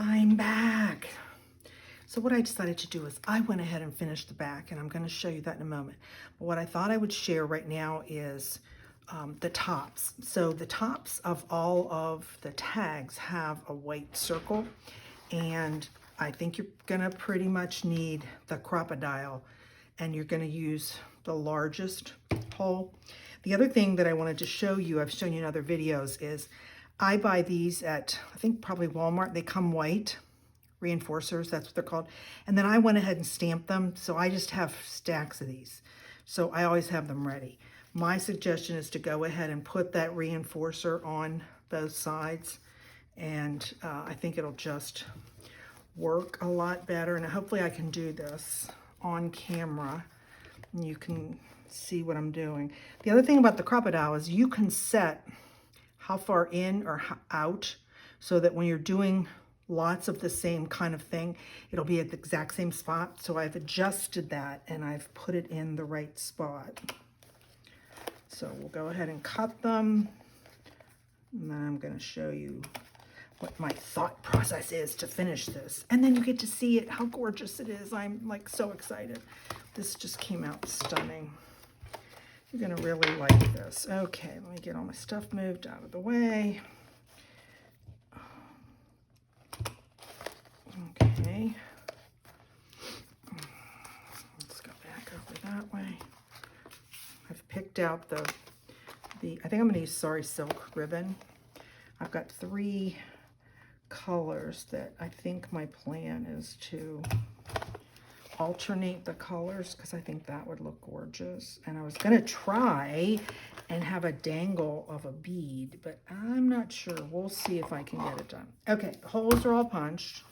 I'm back. So what I decided to do is I went ahead and finished the back, and I'm going to show you that in a moment. But what I thought I would share right now is the tops. So the tops of all of the tags have a white circle, and I think you're going to pretty much need the crocodile, and you're going to use the largest hole. The other thing that I wanted to show you, I've shown you in other videos, is I buy these at, I think probably Walmart. They come white, reinforcers, that's what they're called. And then I went ahead and stamped them, so I just have stacks of these. So I always have them ready. My suggestion is to go ahead and put that reinforcer on both sides, and I think it'll just work a lot better. And hopefully I can do this on camera, and you can see what I'm doing. The other thing about the crocodile is you can set how far in or out, so that when you're doing lots of the same kind of thing, it'll be at the exact same spot. So I've adjusted that and I've put it in the right spot. So we'll go ahead and cut them, and then I'm going to show you what my thought process is to finish this. And then you get to see it, how gorgeous it is. I'm like so excited. This just came out stunning. You're gonna really like this. Okay, let me get all my stuff moved out of the way. Okay. Let's go back over that way. I've picked out the I think I'm gonna use Sorry Silk ribbon. I've got 3 colors that I think my plan is to alternate the colors, because I think that would look gorgeous. And I was going to try and have a dangle of a bead, but I'm not sure. We'll see if I can get it done. Okay, the holes are all punched.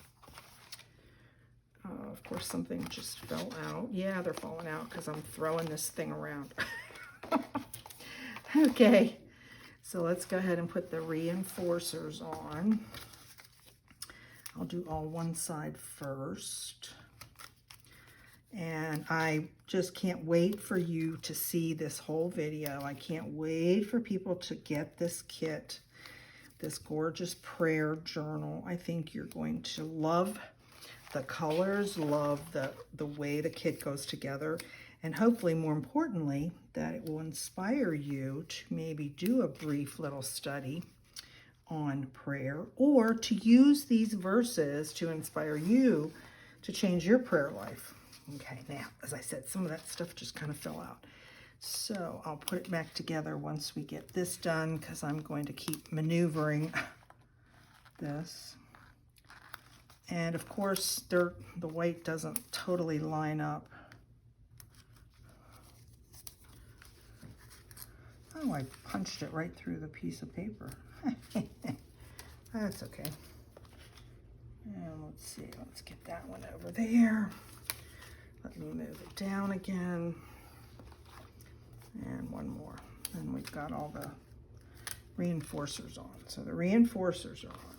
Of course, something just fell out. Yeah, they're falling out because I'm throwing this thing around. Okay, so let's go ahead and put the reinforcers on. I'll do all one side first. And I just can't wait for you to see this whole video. I can't wait for people to get this kit, this gorgeous prayer journal. I think you're going to love the colors, love the way the kit goes together, and hopefully, more importantly, that it will inspire you to maybe do a brief little study on prayer, or to use these verses to inspire you to change your prayer life. Okay, now, as I said, some of that stuff just kind of fell out. So I'll put it back together once we get this done, because I'm going to keep maneuvering this. And of course, the white doesn't totally line up. Oh, I punched it right through the piece of paper. That's okay. And let's see, let's get that one over there. Let me move it down again. And one more. And we've got all the reinforcers on. So the reinforcers are on.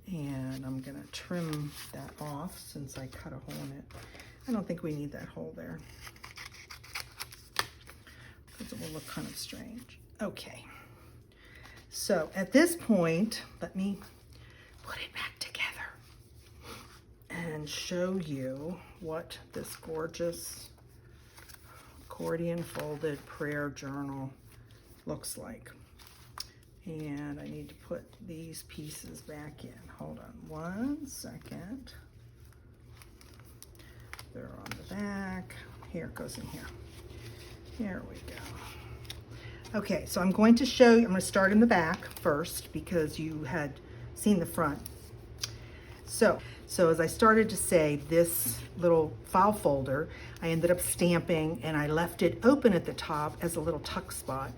And I'm going to trim that off since I cut a hole in it. I don't think we need that hole there, because it will look kind of strange. Okay. So at this point, let me put it back together and show you what this gorgeous accordion folded prayer journal looks like. And I need to put these pieces back in. Hold on one second. They're on the back. Here, it goes in here. Here we go. Okay, so I'm going to show you, I'm going to start in the back first because you had seen the front. So as I started to say, this little file folder, I ended up stamping, and I left it open at the top as a little tuck spot.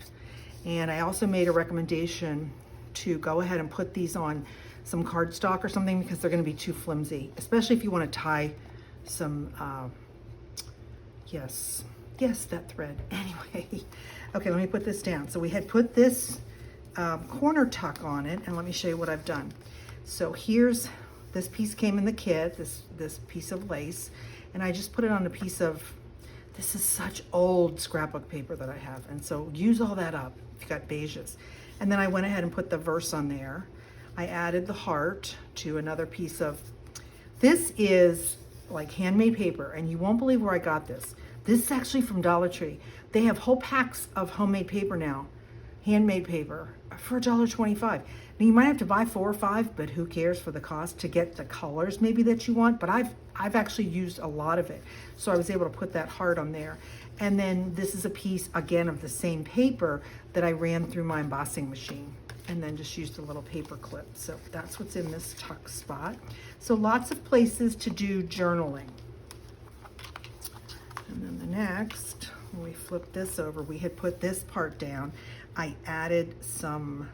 And I also made a recommendation to go ahead and put these on some cardstock or something, because they're going to be too flimsy, especially if you want to tie some, yes, that thread. Anyway, okay, let me put this down. So we had put this corner tuck on it, and let me show you what I've done. So here's, this piece came in the kit, this piece of lace, and I just put it on a piece of, this is such old scrapbook paper that I have, and so use all that up if you got beiges. And then I went ahead and put the verse on there. I added the heart to another piece of, this is like handmade paper, and you won't believe where I got this. This is actually from Dollar Tree. They have whole packs of homemade paper now, handmade paper, for $1.25. Now you might have to buy 4 or 5, but who cares for the cost to get the colors maybe that you want. But I've actually used a lot of it, so I was able to put that heart on there. And then this is a piece again of the same paper that I ran through my embossing machine, and then just used a little paper clip. So that's what's in this tuck spot. So lots of places to do journaling. And then the next, when we flip this over, we had put this part down. I added some,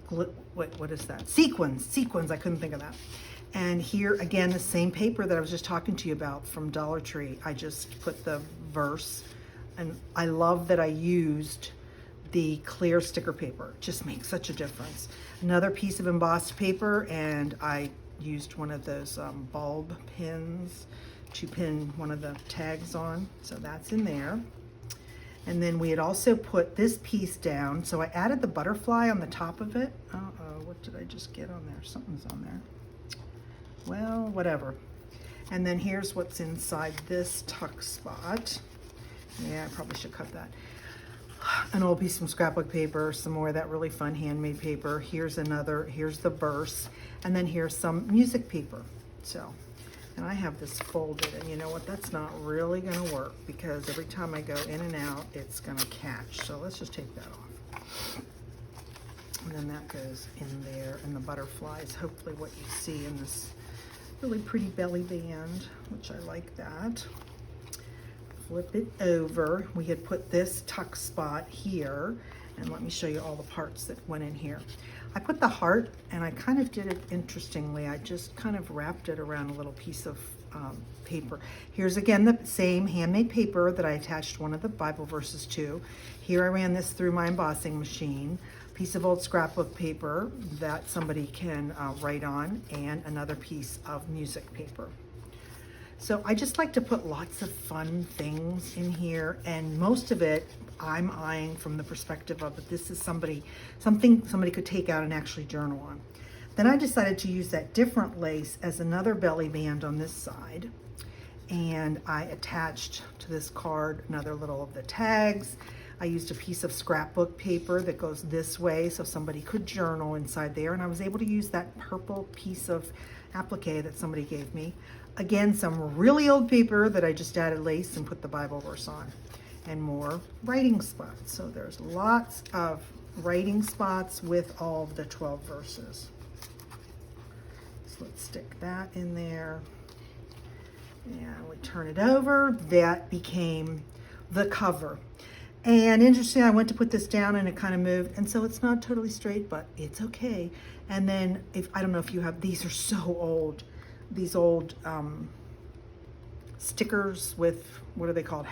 what is that? Sequins, I couldn't think of that. And here again, the same paper that I was just talking to you about from Dollar Tree. I just put the verse, and I love that I used the clear sticker paper. It just makes such a difference. Another piece of embossed paper, and I used one of those bulb pins to pin one of the tags on. So that's in there. And then we had also put this piece down. So I added the butterfly on the top of it. Uh-oh, what did I just get on there? Something's on there. Well, whatever. And then here's what's inside this tuck spot. Yeah, I probably should cut that. An old piece of scrapbook paper, some more of that really fun handmade paper. Here's another, here's the verse, and then here's some music paper. So, and I have this folded, and you know what, that's not really gonna work because every time I go in and out, it's gonna catch. So let's just take that off. And then that goes in there, and the butterflies, hopefully what you see in this really pretty belly band, which I like that. Flip it over. We had put this tuck spot here, and let me show you all the parts that went in here. I put the heart, and I kind of did it interestingly. I just kind of wrapped it around a little piece of paper. Here's again the same handmade paper that I attached one of the Bible verses to. Here I ran this through my embossing machine. Piece of old scrapbook paper that somebody can write on, and another piece of music paper. So I just like to put lots of fun things in here, and most of it I'm eyeing from the perspective of that this is something somebody could take out and actually journal on. Then I decided to use that different lace as another belly band on this side, and I attached to this card another little of the tags. I used a piece of scrapbook paper that goes this way so somebody could journal inside there, and I was able to use that purple piece of applique that somebody gave me. Again, some really old paper that I just added lace and put the Bible verse on, and more writing spots. So there's lots of writing spots with all of the 12 verses. So let's stick that in there. And we turn it over. That became the cover. And interesting, I went to put this down and it kind of moved, and so it's not totally straight, but it's okay. And then, I don't know if you have, these are so old, these old stickers with, what are they called,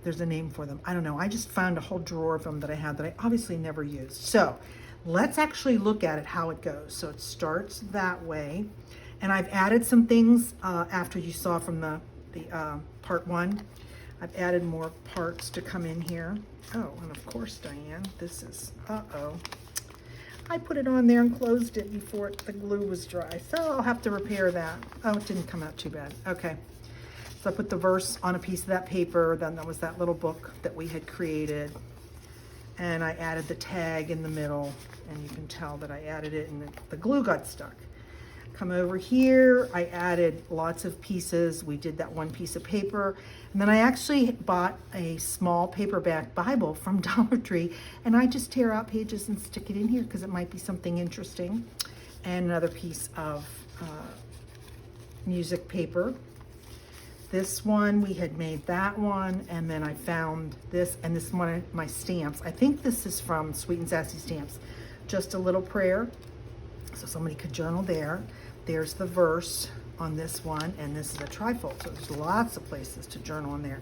there's a name for them, I don't know. I just found a whole drawer of them that I had that I obviously never used. So let's actually look at it, how it goes. So it starts that way, and I've added some things after you saw from the part 1. I've added more parts to come in here. Oh, and of course, Diane, this is, I put it on there and closed it before the glue was dry, so I'll have to repair that. Oh, it didn't come out too bad. Okay, so I put the verse on a piece of that paper, then there was that little book that we had created, and I added the tag in the middle, and you can tell that I added it and the glue got stuck. Come over here, I added lots of pieces. We did that one piece of paper, and then I actually bought a small paperback Bible from Dollar Tree, and I just tear out pages and stick it in here because it might be something interesting. And another piece of music paper. This one, we had made that one, and then I found this, and this is one of my stamps. I think this is from Sweet and Sassy Stamps. Just a little prayer, so somebody could journal there. There's the verse on this one, and this is a trifold, so there's lots of places to journal in there.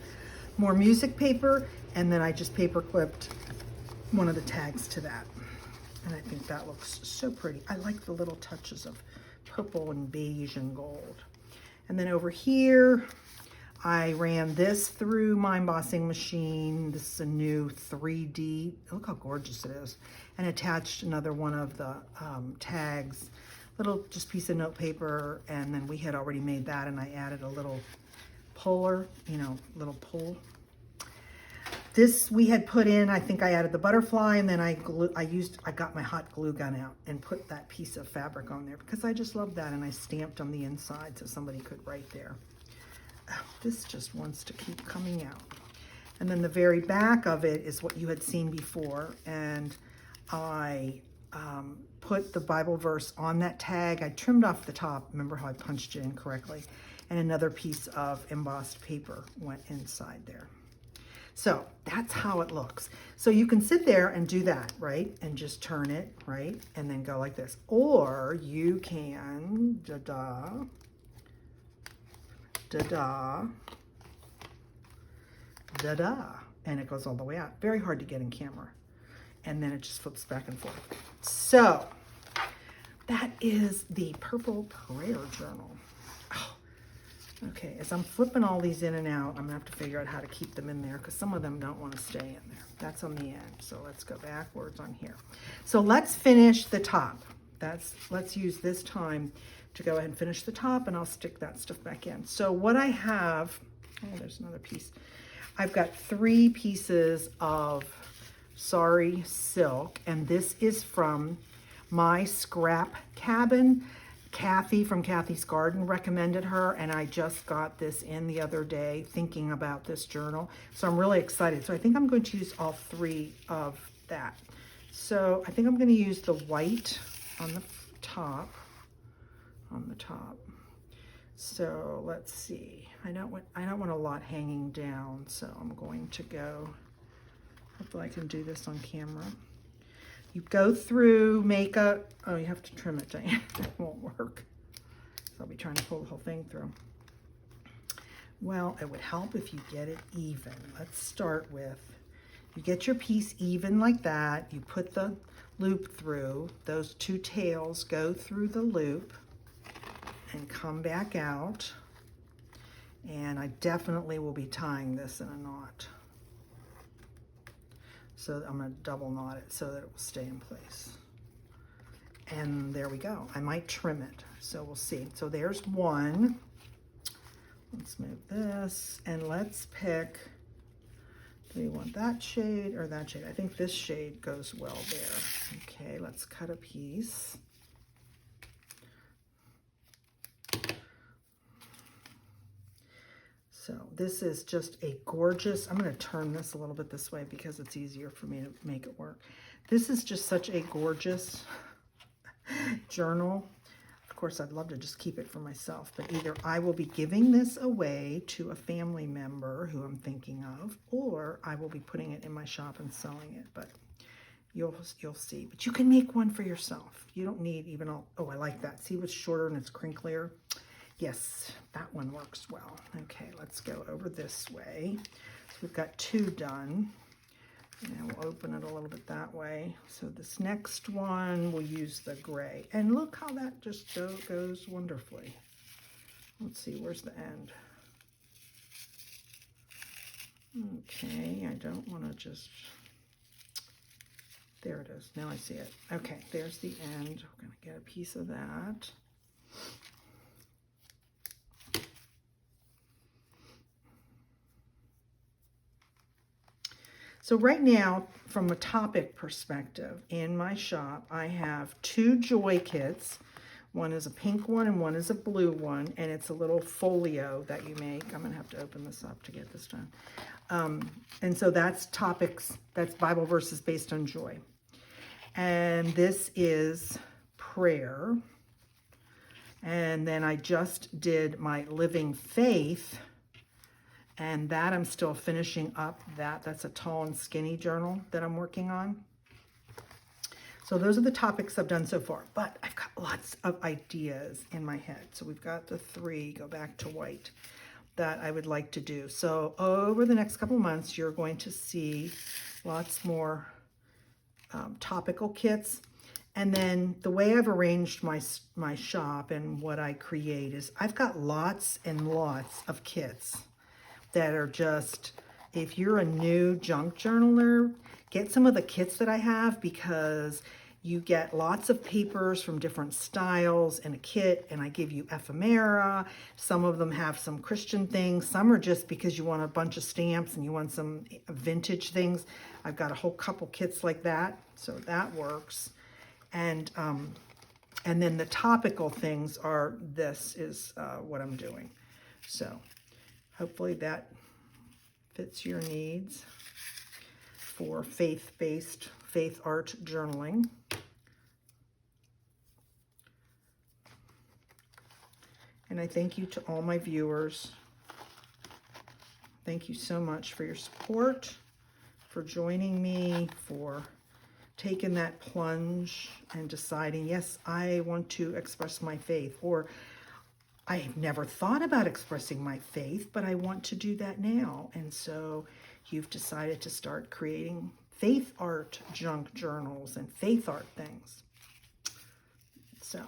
More music paper, and then I just paper clipped one of the tags to that. And I think that looks so pretty. I like the little touches of purple and beige and gold. And then over here, I ran this through my embossing machine. This is a new 3D. Look how gorgeous it is. And attached another one of the tags, little just piece of note paper. And then we had already made that, and I added a little puller, little pull. This we had put in, I think I added the butterfly, and then I got my hot glue gun out and put that piece of fabric on there because I just love that, and I stamped on the inside so somebody could write there. Oh, this just wants to keep coming out. And then the very back of it is what you had seen before, and I put the Bible verse on that tag. I trimmed off the top, remember how I punched it in correctly, and another piece of embossed paper went inside there. So that's how it looks. So you can sit there and do that, right? And just turn it, right? And then go like this. Or you can, da-da, da-da, da-da. And it goes all the way out. Very hard to get in camera. And then it just flips back and forth. So that is the Purple Prayer Journal. Okay, as I'm flipping all these in and out, I'm gonna have to figure out how to keep them in there because some of them don't want to stay in there. That's on the end. So let's go backwards on here. So let's finish the top. Let's use this time to go ahead and finish the top, and I'll stick that stuff back in. So what I have, there's another piece. I've got 3 pieces of sari silk, and this is from my scrap cabin. Kathy from Kathy's Garden recommended her, and I just got this in the other day thinking about this journal. So I'm really excited. So I think I'm going to use all 3 of that. So I think I'm going to use the white on the top. So let's see. I don't want a lot hanging down, so I'm going to go. Hopefully I can do this on camera. You go through makeup. Oh, you have to trim it, Diane. It won't work. So I'll be trying to pull the whole thing through. Well, it would help if you get it even. Let's start with, you get your piece even like that. You put the loop through. Those 2 tails go through the loop and come back out. And I definitely will be tying this in a knot. So I'm going to double knot it so that it will stay in place. And there we go. I might trim it, so we'll see. So there's one. Let's move this, and let's pick, do we want that shade or that shade? I think this shade goes well there. Okay, let's cut a piece. So this is just a gorgeous, I'm going to turn this a little bit this way because it's easier for me to make it work. This is just such a gorgeous journal. Of course, I'd love to just keep it for myself, but either I will be giving this away to a family member who I'm thinking of, or I will be putting it in my shop and selling it, but you'll see. But you can make one for yourself. You don't need even all, oh, I like that. See what's shorter and it's crinklier? Yes, that one works well. Okay, let's go over this way. So we've got 2 done. And we'll open it a little bit that way. So this next one, we'll use the gray. And look how that just goes wonderfully. Let's see, where's the end? Okay, I don't want to just, there it is. Now I see it. Okay, there's the end. We're going to get a piece of that. So right now, from a topic perspective, in my shop, I have 2 joy kits. One is a pink one and one is a blue one, and it's a little folio that you make. I'm going to have to open this up to get this done. And so that's topics, that's Bible verses based on joy. And this is prayer. And then I just did my living faith. And that I'm still finishing up. That's a tall and skinny journal that I'm working on. So those are the topics I've done so far. But I've got lots of ideas in my head. So we've got the 3, go back to white, that I would like to do. So over the next couple months, you're going to see lots more topical kits. And then the way I've arranged my shop and what I create is I've got lots and lots of kits that are just, if you're a new junk journaler, get some of the kits that I have, because you get lots of papers from different styles in a kit, and I give you ephemera. Some of them have some Christian things. Some are just because you want a bunch of stamps and you want some vintage things. I've got a whole couple kits like that, so that works. And then the topical things are, this is what I'm doing. So hopefully that fits your needs for faith-based, Faithart journaling. And I thank you to all my viewers. Thank you so much for your support, for joining me, for taking that plunge and deciding, yes, I want to express my faith, or I've never thought about expressing my faith, but I want to do that now. And so you've decided to start creating Faithart junk journals and Faithart things. So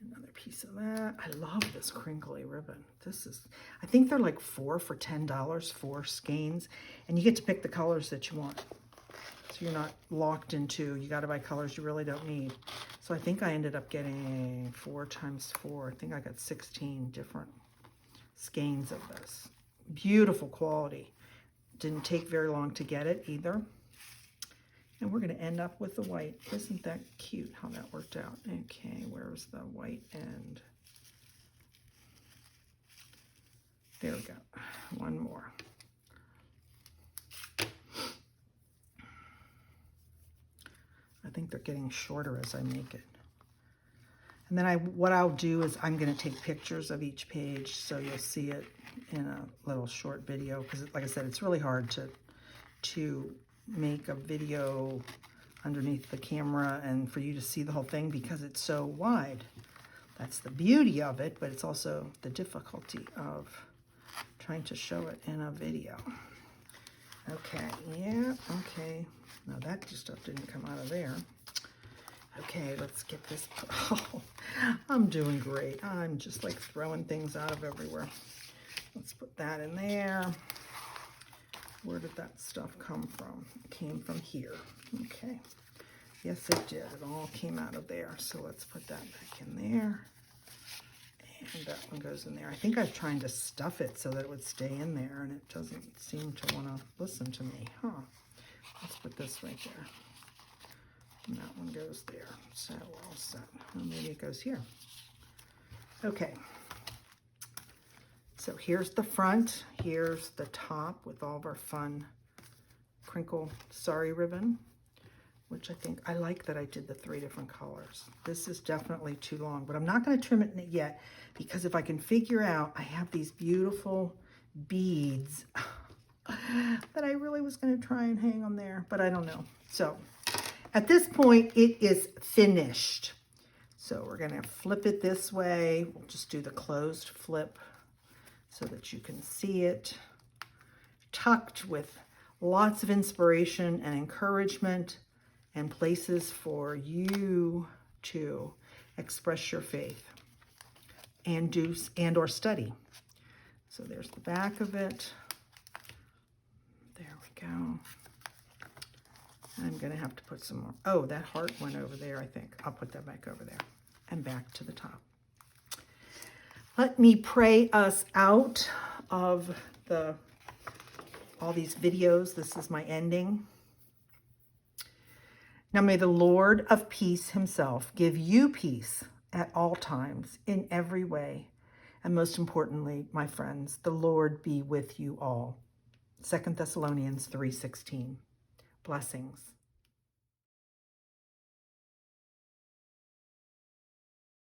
another piece of that. I love this crinkly ribbon. This is, I think they're like 4 for $10, 4 skeins, and you get to pick the colors that you want. So you're not locked into, you got to buy colors you really don't need. So I think I ended up getting 4 times 4. I think I got 16 different skeins of this. Beautiful quality. Didn't take very long to get it either. And we're going to end up with the white. Isn't that cute how that worked out? Okay, where's the white end? There we go. One more. I think they're getting shorter as I make it. And then what I'll do is I'm going to take pictures of each page so you'll see it in a little short video, because like I said, it's really hard to make a video underneath the camera and for you to see the whole thing because it's so wide. That's the beauty of it, but it's also the difficulty of trying to show it in a video. Okay, yeah, okay. Now that stuff didn't come out of there. Okay, let's get this. Oh, I'm doing great. I'm just like throwing things out of everywhere. Let's put that in there. Where did that stuff come from? It came from here. Okay. Yes, it did. It all came out of there. So let's put that back in there. And that one goes in there. I think I was trying to stuff it so that it would stay in there, and it doesn't seem to want to listen to me. Huh. Let's put this right there. And that one goes there. So we're all set. Well, maybe it goes here. Okay. So here's the front. Here's the top with all of our fun crinkle sari ribbon, which I think I like that I did the 3 different colors. This is definitely too long, but I'm not going to trim it yet because if I can figure out, I have these beautiful beads that I really was going to try and hang on there, but I don't know. So at this point, it is finished. So we're going to flip it this way. We'll just do the closed flip so that you can see it tucked with lots of inspiration and encouragement and places for you to express your faith and do or study. So there's the back of it. There we go. I'm going to have to put some more. Oh, that heart went over there, I think. I'll put that back over there and back to the top. Let me pray us out of all these videos. This is my ending. Now may the Lord of peace himself give you peace at all times, in every way. And most importantly, my friends, the Lord be with you all. 2 Thessalonians 3:16. Blessings.